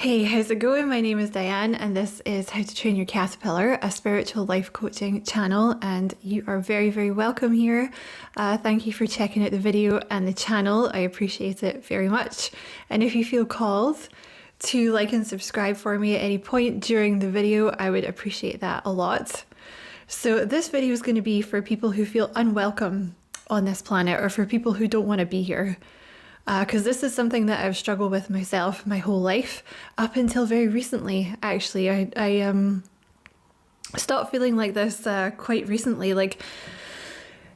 Hey, how's it going? My name is Diane, and this is How to Train Your Caterpillar, a spiritual life coaching channel, and you are very, very welcome here. Thank you for checking out the video and the channel. I appreciate it very much. And if you feel called to like and subscribe for me at any point during the video, I would appreciate that a lot. So this video is going to be for people who feel unwelcome on this planet, or for people who don't want to be here. Because this is something that I've struggled with myself my whole life, up until very recently, actually. I stopped feeling like this quite recently. I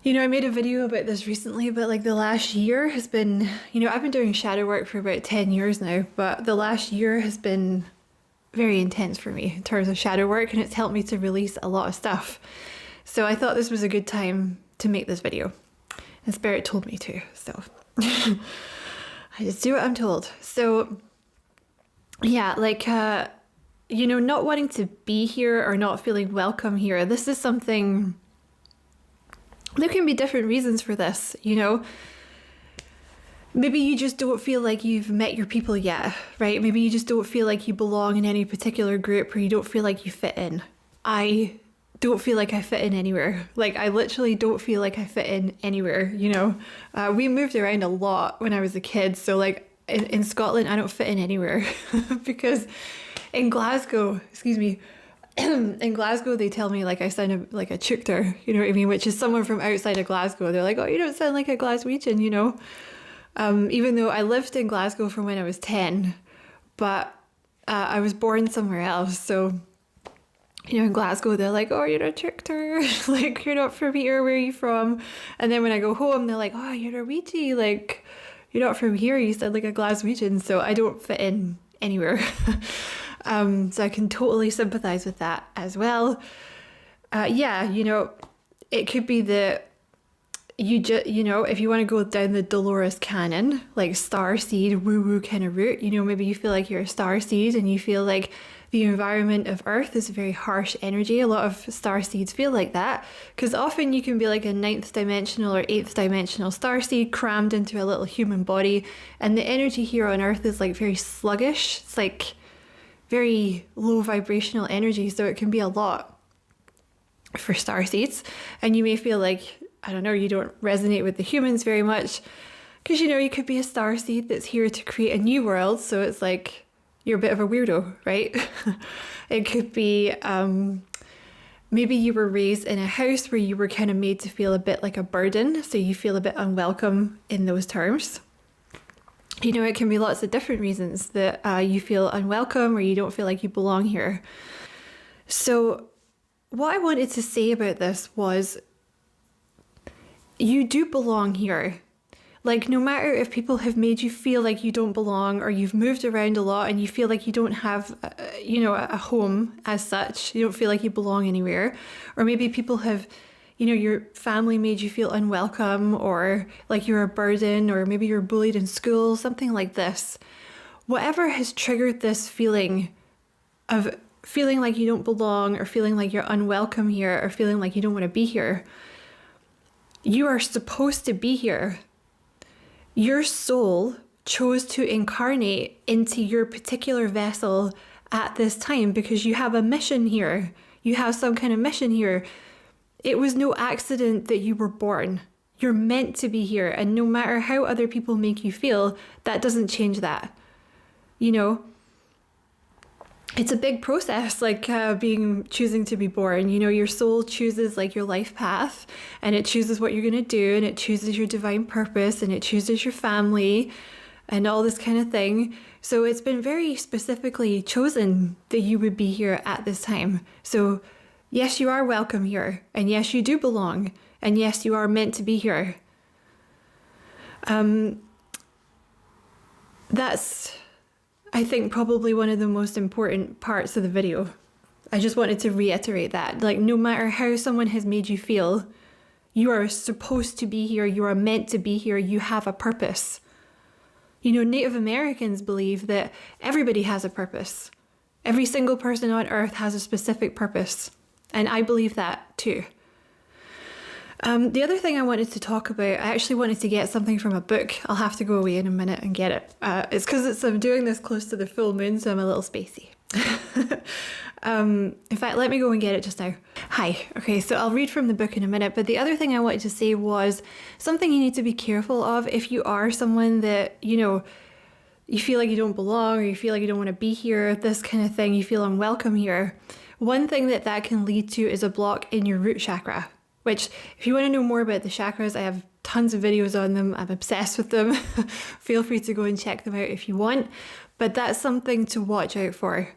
made a video about this recently, but like the last year has been, I've been doing shadow work for about 10 years now, but the last year has been very intense for me in terms of shadow work, and it's helped me to release a lot of stuff. So I thought this was a good time to make this video. And Spirit told me to, so... I just do what I'm told. So yeah, not wanting to be here or not feeling welcome here, this is something, there can be different reasons for this, Maybe you just don't feel like you've met your people yet, right? Maybe you just don't feel like you belong in any particular group, or you don't feel like you fit in. I don't feel like I fit in anywhere. Like, I literally don't feel like I fit in anywhere, We moved around a lot when I was a kid, so like in Scotland I don't fit in anywhere because in Glasgow, in Glasgow they tell me like I sound like a chukter, you know what I mean, which is someone from outside of Glasgow. They're like, oh, you don't sound like a Glaswegian, even though I lived in Glasgow from when I was 10, but I was born somewhere else, so in Glasgow, they're like, oh, you're a chukter, like, you're not from here, where are you from? And then when I go home, they're like, oh, you're a Ouija, like, you're not from here, you sound like a Glaswegian, so I don't fit in anywhere. So I can totally sympathize with that as well. It could be that if you want to go down the Dolores canon, like starseed, woo-woo kind of route, maybe you feel like you're a starseed and you feel like the environment of Earth is a very harsh energy. A lot of starseeds feel like that, because often you can be like a 9th dimensional or 8th dimensional starseed crammed into a little human body, and the energy here on Earth is like very sluggish. It's like very low vibrational energy, so it can be a lot for starseeds, and you may feel like, I don't know, you don't resonate with the humans very much, because you could be a starseed that's here to create a new world, so it's like you're a bit of a weirdo, right? It could be maybe you were raised in a house where you were kind of made to feel a bit like a burden, so you feel a bit unwelcome in those terms. It can be lots of different reasons that you feel unwelcome or you don't feel like you belong here. So what I wanted to say about this was, you do belong here. Like, no matter if people have made you feel like you don't belong, or you've moved around a lot and you feel like you don't have, a home as such, you don't feel like you belong anywhere, or maybe people have, your family made you feel unwelcome, or like you're a burden, or maybe you're bullied in school, something like this. Whatever has triggered this feeling of feeling like you don't belong, or feeling like you're unwelcome here, or feeling like you don't want to be here, you are supposed to be here. Your soul chose to incarnate into your particular vessel at this time because you have a mission here. You have some kind of mission here. It was no accident that you were born. You're meant to be here. And no matter how other people make you feel, that doesn't change that. It's a big process, like choosing to be born. Your soul chooses like your life path, and it chooses what you're going to do, and it chooses your divine purpose, and it chooses your family and all this kind of thing. So it's been very specifically chosen that you would be here at this time. So yes, you are welcome here, and yes, you do belong, and yes, you are meant to be here. That's, I think, probably one of the most important parts of the video. I just wanted to reiterate that. Like, no matter how someone has made you feel, you are supposed to be here. You are meant to be here. You have a purpose. Native Americans believe that everybody has a purpose. Every single person on Earth has a specific purpose. And I believe that too. The other thing I wanted to talk about, I actually wanted to get something from a book. I'll have to go away in a minute and get it. It's because I'm doing this close to the full moon, so I'm a little spacey. In fact, let me go and get it just now. Hi. Okay, so I'll read from the book in a minute, but the other thing I wanted to say was something you need to be careful of if you are someone that, you know, you feel like you don't belong, or you feel like you don't want to be here, this kind of thing, you feel unwelcome here. One thing that can lead to is a block in your root chakra, which, if you want to know more about the chakras, I have tons of videos on them. I'm obsessed with them. Feel free to go and check them out if you want. But that's something to watch out for.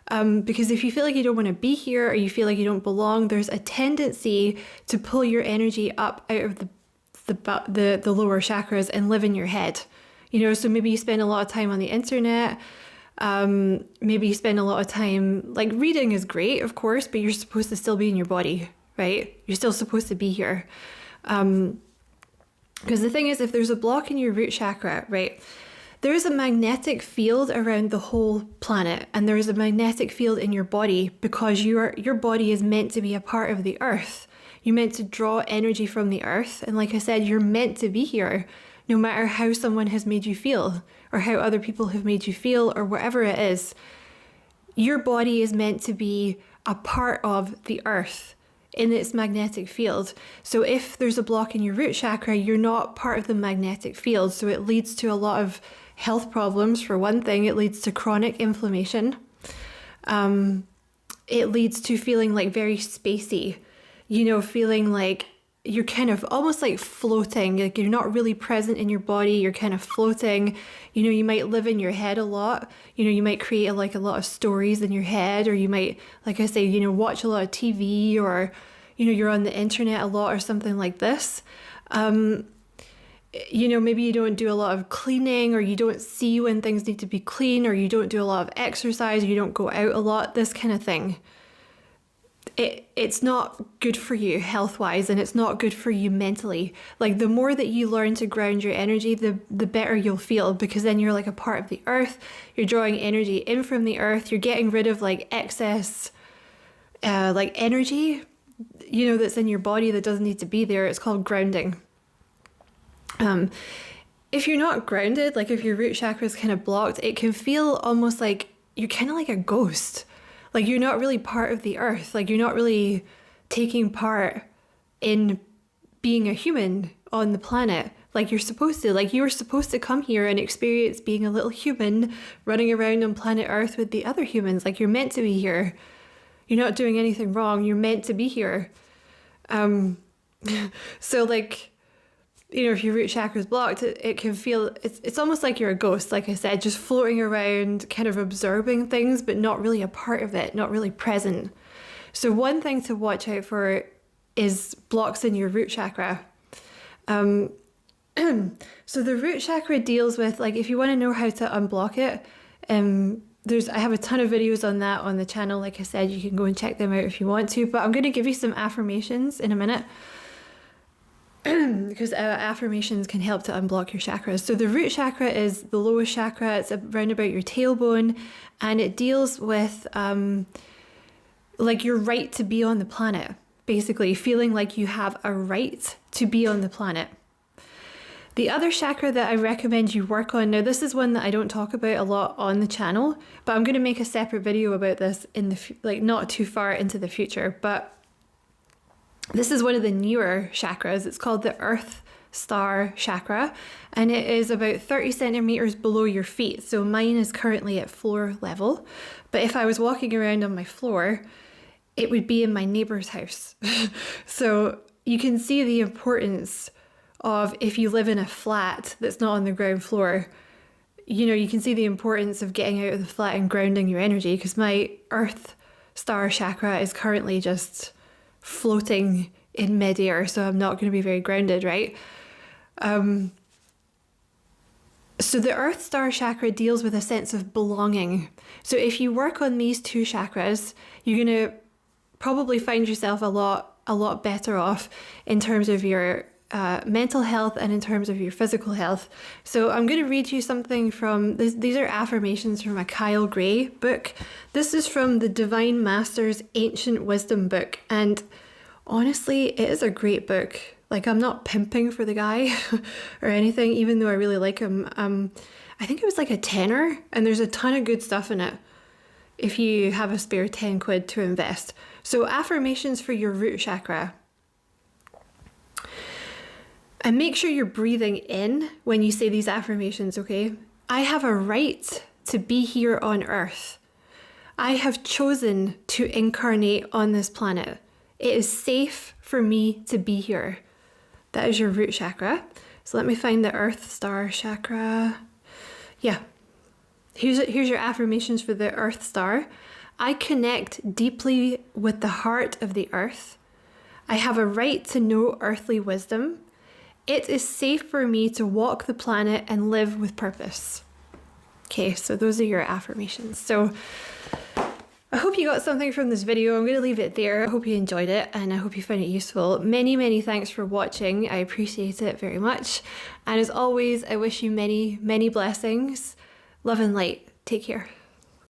Because if you feel like you don't want to be here, or you feel like you don't belong, there's a tendency to pull your energy up out of the lower chakras and live in your head. You know, so maybe you spend a lot of time on the internet. Maybe you spend a lot of time, like, reading is great, of course, but you're supposed to still be in your body, right? You're still supposed to be here. Because the thing is, if there's a block in your root chakra, right, there is a magnetic field around the whole planet, and there is a magnetic field in your body because your body is meant to be a part of the earth. You're meant to draw energy from the earth. And like I said, you're meant to be here, no matter how someone has made you feel, or how other people have made you feel, or whatever it is. Your body is meant to be a part of the earth in its magnetic field. So if there's a block in your root chakra, you're not part of the magnetic field. So it leads to a lot of health problems. For one thing, it leads to chronic inflammation. It leads to feeling like very spacey, you know, feeling like you're kind of almost like floating, like you're not really present in your body, you're kind of floating. You know, you might live in your head a lot. You know, you might create a lot of stories in your head, or you might, like I say, you know, watch a lot of TV, or, you know, you're on the internet a lot or something like this. You know, maybe you don't do a lot of cleaning, or you don't see when things need to be clean, or you don't do a lot of exercise, or you don't go out a lot, this kind of thing. It's not good for you health-wise, and it's not good for you mentally. Like, the more that you learn to ground your energy, the better you'll feel, because then you're like a part of the earth. You're drawing energy in from the earth. You're getting rid of like excess like energy, you know, that's in your body that doesn't need to be there. It's called grounding. If you're not grounded, like if your root chakra is kind of blocked, it can feel almost like you're kind of like a ghost. Like, you're not really part of the earth. Like, you're not really taking part in being a human on the planet like you're supposed to. Like, you were supposed to come here and experience being a little human running around on planet Earth with the other humans. Like, you're meant to be here. You're not doing anything wrong. You're meant to be here. So, like, you know, if your root chakra is blocked, it can feel, it's almost like you're a ghost, like I said, just floating around, kind of absorbing things, but not really a part of it, not really present. So one thing to watch out for is blocks in your root chakra. So the root chakra deals with, like, if you want to know how to unblock it, I have a ton of videos on that on the channel. Like I said, you can go and check them out if you want to, but I'm going to give you some affirmations in a minute. Because affirmations can help to unblock your chakras. So the root chakra is the lowest chakra. It's around about your tailbone, and it deals with like your right to be on the planet, basically feeling like you have a right to be on the planet. The other chakra that I recommend you work on, now this is one that I don't talk about a lot on the channel, but I'm going to make a separate video about this in the not too far into the future, but this is one of the newer chakras. It's called the Earth Star chakra, and it is about 30 centimeters below your feet. So mine is currently at floor level, but if I was walking around on my floor, it would be in my neighbor's house. So you can see the importance of, if you live in a flat that's not on the ground floor, you know, you can see the importance of getting out of the flat and grounding your energy, because my Earth Star chakra is currently just floating in midair, so I'm not going to be very grounded, right? So the Earth Star chakra deals with a sense of belonging. So if you work on these two chakras, you're going to probably find yourself a lot better off in terms of your mental health and in terms of your physical health. So I'm going to read you something from this. These are affirmations from a Kyle Gray book. This is from the Divine Masters Ancient Wisdom book, and honestly, it is a great book. Like, I'm not pimping for the guy or anything, even though I really like him. I think it was like a tenner, and there's a ton of good stuff in it if you have a spare 10 quid to invest. So affirmations for your root chakra. And make sure you're breathing in when you say these affirmations, okay? I have a right to be here on earth. I have chosen to incarnate on this planet. It is safe for me to be here. That is your root chakra. So let me find the Earth Star chakra. Yeah. Here's your affirmations for the Earth Star. I connect deeply with the heart of the earth. I have a right to know earthly wisdom. It is safe for me to walk the planet and live with purpose. Okay, so those are your affirmations. So I hope you got something from this video. I'm going to leave it there. I hope you enjoyed it and I hope you found it useful. Many, many thanks for watching. I appreciate it very much. And as always, I wish you many, many blessings. Love and light. Take care.